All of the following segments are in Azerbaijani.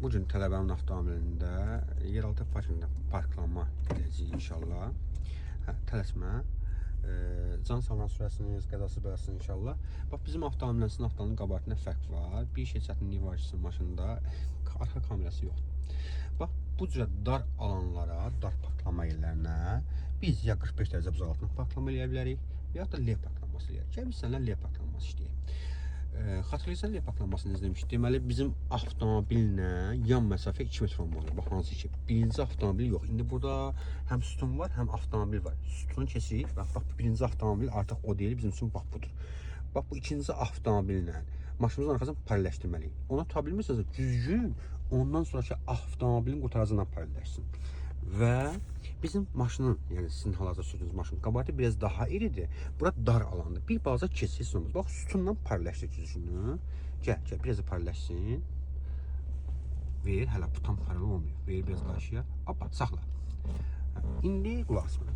Bu gün tələbəmin avtomobilində yeraltı parklanma edəcəyik inşallah. Tələsmə. Can sağlam sürəsiniz, qəzasız beləsin inşallah. Bax, bizim avtomobillə sizin avtomobilin qabartında fərq var. Bir şey çətinliyi var ki, sizin maşında arxa kamerası yoxdur. Bax, bu cürə dar alanlara, dar parklanma yerlərinə biz ya 45 dərəcə buz altına parklanma eləyə bilərik, ya da L parklanması eləyək. Gəl biz sənlə L parklanması işləyək. Xatırlayırsan L parklanmasını izləmişdik. Deməli, bizim avtomobillə yan məsafə 2 metr olmalı. Bax, hansı ki, birinci avtomobil yox. İndi burada həm sütun var, həm avtomobil var. Sütunu keçirik. Bax, birinci avtomobil artıq o deyil, bizim üçün bax budur. Bax, bu ikinci avtomobillə maşınımızın arxasını paralelləşdirməliyik. Ona tuta bilmirsiniz, düzgün ondan sonraki avtomobilin qurtarıcından paralelləşsin. Və bizim maşının, yəni sizin hal-hazırda sürdüyünüz maşının qabartı biraz daha iridir. Bura dar alandır. Bir balaca keçid sonumuz. Bax, sütundan paralelləşdir düzgünü. Gəl, biraz da paralelləşsin. Ver, hələ bu tam paralel olmuyor. Ver biraz qarşıya. Hoppa, saxla. İndi qulaq as mənə.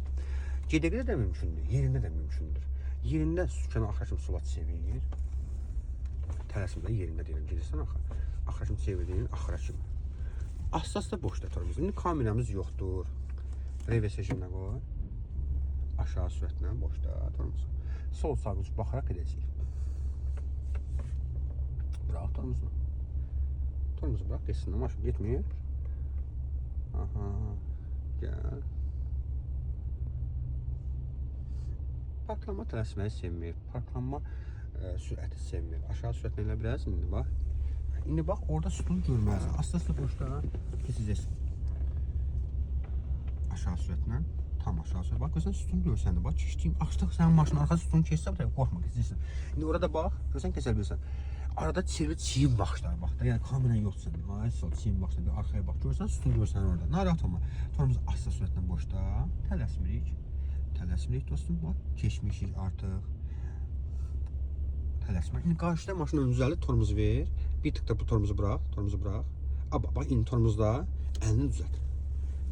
Gedəqdə də mümkündür, yerində də mümkündür. Yerində sükana axıra kimi sola çevir. Tələsmə yerində deyirəm, gedirsən axıra kimi çevirdin, axıra kimi. Asas da boşda torumuz. İndi kameramız yoxdur. Reverse rejimlə qoy. Aşağı sürətlə boşda torumuz. Sol sağ ucu baxaraq edəcəyik. Bırax torumuzu. Torumuzu bırax, geçsin. Maşın getmir. Aha. Gəl. Parklanma tələsməyi sevmir. Parklanma sürəti sevmir. Aşağı sürətlə elə biraz. İndi bax. İndi bax, orada sütunu görməlisən. Asla boşda keçəcəksin. Aşağı sürətlə, tam aşağı sürət. Bax, görsən, sütunu görsəndir. Bax, keçdiyim, açdıq sənin maşının arxası sütunu keçsə, qorxma, keçəcəksin. İndi orada bax, görsən, keçər bilirsən. Arada çiyin baxışlar, bax da, yəni kameran yoxdur sənin. Ay, sol, çiyin baxışlar, bir arxaya bax. Görsən, sütunu görsən orada. Narahat olma. Torumuz asla sürətlə boşda. Tələsmirik. Tələsmirik, dostum, bax. Keçmişik artıq. Tələsmə. İndi qarşıda maşının düzəli torumuzu ver. Bir tık da bu torumuzu bırax. Bax, indi torumuzda əlini düzəlt.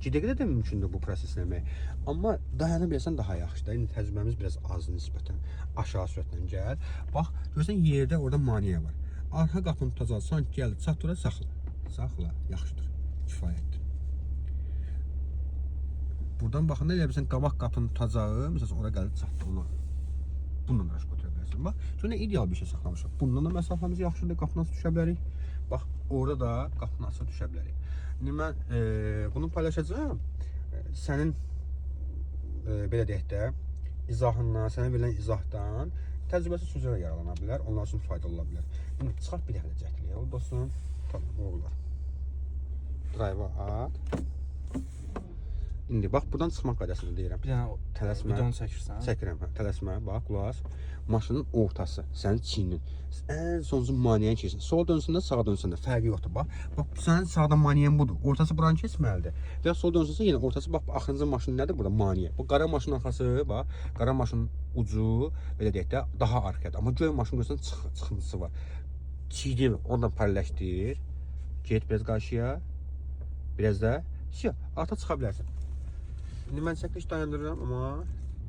Gedəqdə də mümkündür bu proses eləmək. Amma dayana bilirsən daha yaxşıdır. İndi təcrübəmiz biraz az nisbətən. Aşağı sürətlə gəl. Bax, görürsən yerdə orada maneə var. Arxa qapını tutacaq, sanki gəl, çatdura, saxla. Saxla, yaxşıdır. Kifayətdir. Buradan baxanda elə bilirsən qabaq qapını tutacağı, məsələn, ora gəlib çatdı ona. Bununla da götürə bilərsən. Bax, şöyle ideal bir şey saxlamışıq. Bundan da məsafəmiz yaxşıdır, qapını açıb düşə bilərik. Bax, orada da qapını açıb düşə bilərik. İndi mən bunu paylaşacağım. Sənin belə deyək də izahından, sənə verilən izahdan təcrübəsi sözlər yararlana bilər. Onlar üçün faydalı ola bilər. İndi çıxart bir dəfə də cəhdliyə. O dostum, tamam, oğullar. Drive-a at. İndi bax, buradan çıxmaq qaydasını deyirəm. Bir dənə tələsmə. Videonu çəkirsən? Çəkirəm, tələsmə, bax, qulaq as. Maşının ortası, sənin çiyinin. Ən sonuncu maneəni keçsin. Sola dönsün də, sağa dönsün də, fərqi yoxdur, bax. Bax, sənin sağdan maneən budur. Ortası buranı keçməlidir. Və ya sola dönsünsə, yenə ortası, bax, axırıncı maşın nədir burada? Maneə. Bu qara maşının arxası, bax, qara maşının ucu, belə deyək də, daha arxadır. Amma göy maşın görsən, çıxıntısı var. Çiydin, ondan paralelləşdir. Get biraz qarşıya. Biraz da, artıq çıxa bilərsən. İndi mən çəkiliş dayandırıram, amma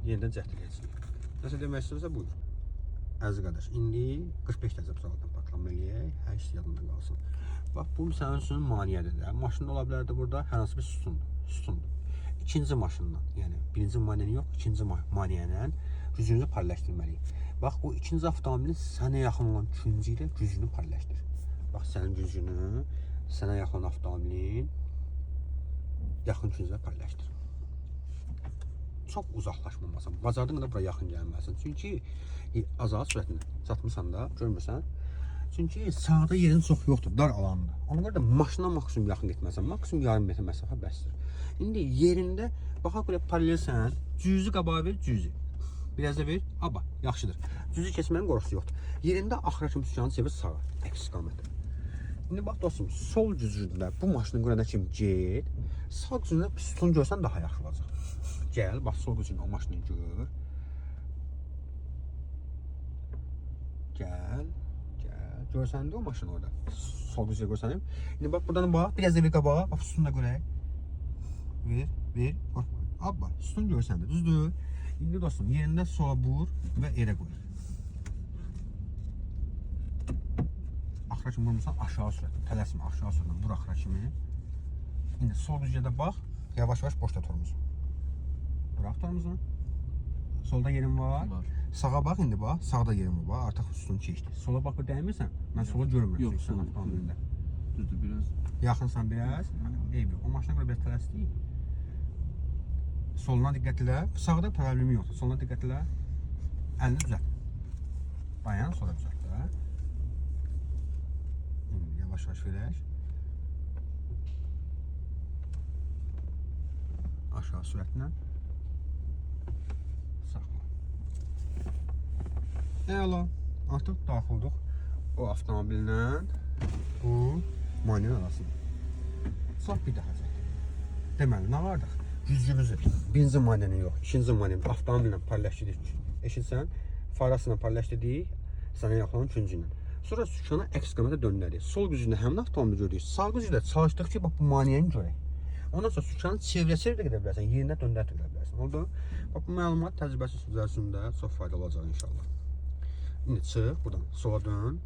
yenidən cəhdləyəcəyik. Nəsə demək istəyirsə, buyur. Əziz qardaş, indi 45 dərəcə buzaqdan parklanma eləyək, hər şey yadında qalsın. Bax, bu sənin üçün maneədir də. Maşında ola bilərdi burada, hər hansı bir sütundur. İkinci maşından, yəni birinci maneəni yox, ikinci maneənin gücünüzü paralelləşdirməliyik. Bax, o ikinci avtomobilin sənə yaxın olan gücü ilə gücünü paralelləşdir. Bax, sənin gücünü sənə yaxın olan avtomobilin yaxın gücünə paralelləşdir. Çox uzaqlaşmamasan, bacardığın qədər buraya yaxın gəlməlisən. Çünki azad sürətini çatmısan da, görmürsən. Çünki sağda yerin çox yoxdur, dar alandır. Ona görə də maşına maksimum yaxın getməlisən. Maksimum yarım metr məsafə bəsdir. İndi yerində, baxaq belə paralelsən, cüzü qabağa ver, cüzü. Biraz da ver, aba, yaxşıdır. Cüzü keçmənin qorxusu yoxdur. Yerində axıra kimi sükanı çevir sağa, əks istiqamətdə. İndi bax dostum, sol gücündə bu maşını görənə kimi get, sağ gücündə sütun görsən daha yaxşı olacaq. Gəl, bax, sol gücündə o maşını gör. Gəl. Görsəndə o maşını orada. Sol gücündə görsənim. İndi bax, buradan bax, biraz da bir qabağa, bax, sütunu da görək. Ver, qorxma. Abba, sütun görsəndə, düzdür. İndi dostum, yerində sola vur və elə qoy. axıra kimi vurmursan aşağı sürətlə, tələsmə aşağı sürətlə vur axıra kimi. İndi sol düzgədə bax, yavaş-yavaş boşda tormuzu. Bırax tormuzu. Solda yerin var. Sağa bax indi bax, sağda yerin var, artıq üstünü keçdi. Sola bax, dəymirsən, mən sola görmürəm. Yox, sən sol avtomobilində. Düzdür, biraz. Yaxınsan biraz, eyb yox. O maşına görə biraz tələsdik. Soluna diqqət elə, sağda problemi yoxdur. Soluna diqqət elə, əlini düzəlt. Dayan, sonra düzəlt də. Yavaş-yavaş verək. Aşağı sürətlə. Saxla. Əla, artıq daxildıq o avtomobillə bu manuel arasında. Sağ bir daha çək. Deməli, nə vardıq? Güzgümüzü, birinci manuelini yox, ikinci manuelini avtomobillə parləşdirdik. Eşitsən, farasıyla parləşdirdik, sənə yaxalan üçüncü ilə. Sonra sükana əks qamətə döndərik. Sol gücündə həmin avtomobili görürük. Sağ gücündə çalışdıq ki, bax bu manuelini görək. Ondan sonra sükanı çevrə-çevrə də gedə bilərsən, yerində döndərə bilərsən. Oldu? Bax bu məlumat təcrübəsi üzərində çox faydalı olacaq inşallah. İndi çıx buradan, sola dön.